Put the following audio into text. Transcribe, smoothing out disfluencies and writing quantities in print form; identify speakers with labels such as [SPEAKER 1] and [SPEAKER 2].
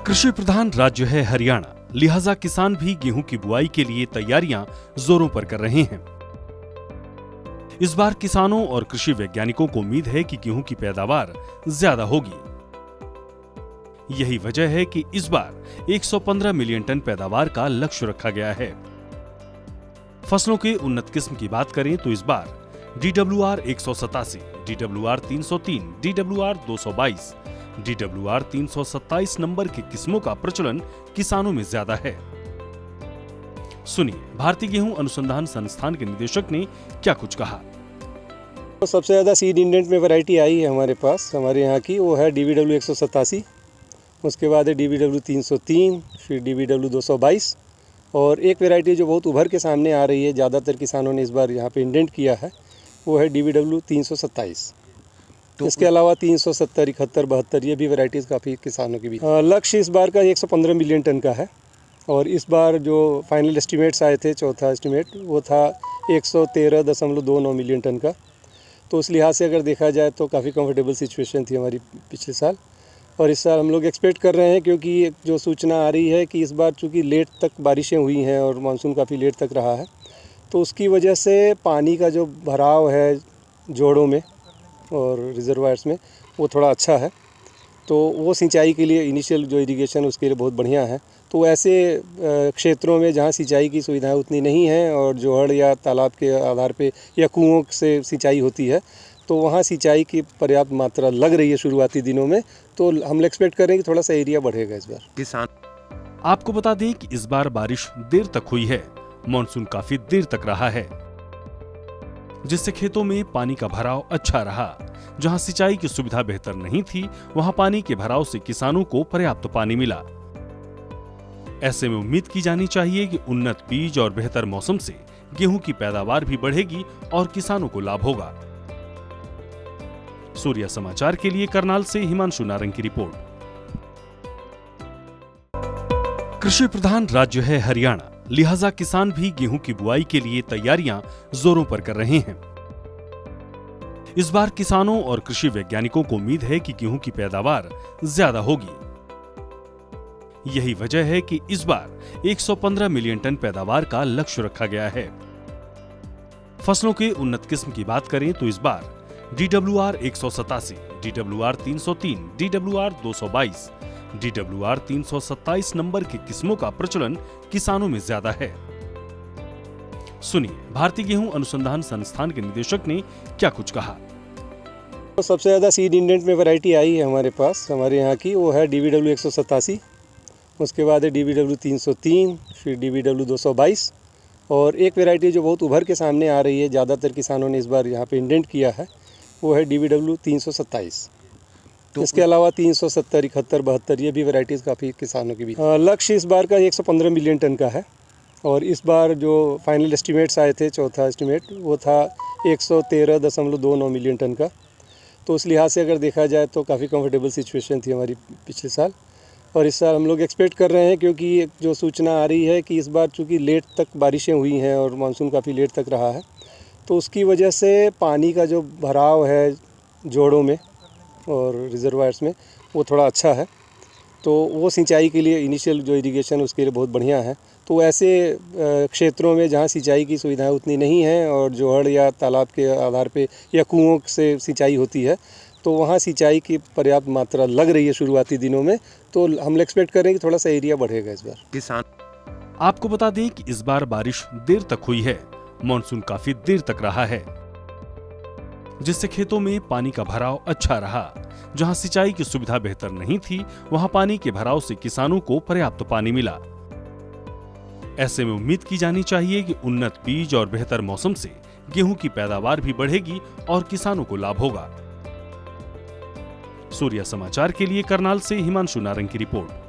[SPEAKER 1] कृषि प्रधान राज्य है हरियाणा, लिहाजा किसान भी गेहूं की बुआई के लिए तैयारियां जोरों पर कर रहे हैं। इस बार किसानों और कृषि वैज्ञानिकों को उम्मीद है कि गेहूं की पैदावार ज्यादा होगी। यही वजह है कि इस बार 115 मिलियन टन पैदावार का लक्ष्य रखा गया है। फसलों के उन्नत किस्म की बात करें तो इस बार DWR 187, DWR 303, DWR 222, DWR 327 number की किस्मों का प्रचलन किसानों में ज्यादा है। सुनिए भारतीय गेहूं अनुसंधान संस्थान के निदेशक ने क्या कुछ कहा।
[SPEAKER 2] तो सबसे ज़्यादा सीड इंडेंट में वैरायटी आई है हमारे पास, हमारे यहाँ की वो है DBW 187, उसके बाद है DBW 303, फिर DBW 222 और एक वैरायटी जो बहुत उभर के सामने आ रही है, ज़्यादातर किसानों ने इस बार यहाँ पे इंडेंट किया है, वो है DBW 327। इसके अलावा 370, 71, 72 ये भी वैरायटीज़ काफ़ी किसानों की भी। लक्ष्य इस बार का 115 मिलियन टन का है और इस बार जो फाइनल एस्टिमेट्स आए थे, चौथा एस्टिमेट वो था 113.29 मिलियन टन का। तो उस लिहाज से अगर देखा जाए तो काफ़ी कंफर्टेबल सिचुएशन थी हमारी पिछले साल और इस साल हम लोग एक्सपेक्ट कर रहे हैं, क्योंकि जो सूचना आ रही है कि इस बार चूँकि लेट तक बारिशें हुई हैं और मानसून काफ़ी लेट तक रहा है, तो उसकी वजह से पानी का जो भराव है जोड़ों में और रिजर्वायर्स में वो थोड़ा अच्छा है, तो वो सिंचाई के लिए इनिशियल जो इरिगेशन उसके लिए बहुत बढ़िया है। तो ऐसे क्षेत्रों में जहाँ सिंचाई की सुविधाएं उतनी नहीं हैं और जोहड़ या तालाब के आधार पे या कुओं से सिंचाई होती है, तो वहाँ सिंचाई की पर्याप्त मात्रा लग रही है शुरुआती दिनों में। तो हम एक्सपेक्ट कर रहे हैं कि थोड़ा सा एरिया बढ़ेगा इस बार।
[SPEAKER 1] किसान आपको बता दें कि इस बार बारिश देर तक हुई है, मानसून काफी देर तक रहा है, जिससे खेतों में पानी का भराव अच्छा रहा। जहां सिंचाई की सुविधा बेहतर नहीं थी, वहां पानी के भराव से किसानों को पर्याप्त पानी मिला। ऐसे में उम्मीद की जानी चाहिए कि उन्नत बीज और बेहतर मौसम से गेहूं की पैदावार भी बढ़ेगी और किसानों को लाभ होगा। सूर्या समाचार के लिए करनाल से हिमांशु नारंग की रिपोर्ट। कृषि प्रधान राज्य है हरियाणा, लिहाजा किसान भी गेहूं की बुआई के लिए तैयारियां जोरों पर कर रहे हैं। इस बार किसानों और कृषि वैज्ञानिकों को उम्मीद है कि गेहूं की पैदावार ज्यादा होगी। यही वजह है कि इस बार 115 मिलियन टन पैदावार का लक्ष्य रखा गया है। फसलों के उन्नत किस्म की बात करें तो इस बार DWR 187, DWR 303, DWR 222, DWR 327 number की किस्मों का प्रचलन किसानों में ज्यादा है। सुनिए भारतीय गेहूं अनुसंधान संस्थान के निदेशक ने क्या कुछ कहा।
[SPEAKER 2] तो सबसे ज़्यादा सीड इंडेंट में वैरायटी आई है हमारे पास, हमारे यहाँ की वो है DBW 187, उसके बाद है DBW 303, फिर DBW 222 और एक वैरायटी जो बहुत उभर के सामने आ रही है, ज़्यादातर किसानों ने इस बार यहाँ पे इंडेंट किया है, वो है DBW 327। इसके अलावा 370, 71, 72 ये भी वैरायटीज़ काफ़ी किसानों की भी। लक्ष्य इस बार का 115 मिलियन टन का है और इस बार जो फाइनल एस्टिमेट्स आए थे, चौथा एस्टिमेट वो था 113.29 मिलियन टन का। तो उस लिहाज से अगर देखा जाए तो काफ़ी कंफर्टेबल सिचुएशन थी हमारी पिछले साल और इस साल हम लोग एक्सपेक्ट कर रहे हैं, क्योंकि जो सूचना आ रही है कि इस बार चूँकि लेट तक बारिशें हुई हैं और मानसून काफ़ी लेट तक रहा है, तो उसकी वजह से पानी का जो भराव है जोड़ों में और रिजर्वायर्स में वो थोड़ा अच्छा है, तो वो सिंचाई के लिए इनिशियल जो इरिगेशन उसके लिए बहुत बढ़िया है। तो ऐसे क्षेत्रों में जहाँ सिंचाई की सुविधाएं उतनी नहीं हैं और जोहड़ या तालाब के आधार पे या कुओं से सिंचाई होती है, तो वहाँ सिंचाई की पर्याप्त मात्रा लग रही है शुरुआती दिनों में। तो हम एक्सपेक्ट कर रहे हैं कि थोड़ा सा एरिया बढ़ेगा इस बार।
[SPEAKER 1] किसान आपको बता दें कि इस बार बारिश देर तक हुई है, मानसून काफी देर तक रहा है, जिससे खेतों में पानी का भराव अच्छा रहा। जहां सिंचाई की सुविधा बेहतर नहीं थी, वहां पानी के भराव से किसानों को पर्याप्त पानी मिला। ऐसे में उम्मीद की जानी चाहिए कि उन्नत बीज और बेहतर मौसम से गेहूं की पैदावार भी बढ़ेगी और किसानों को लाभ होगा। सूर्या समाचार के लिए करनाल से हिमांशु नारंग की रिपोर्ट।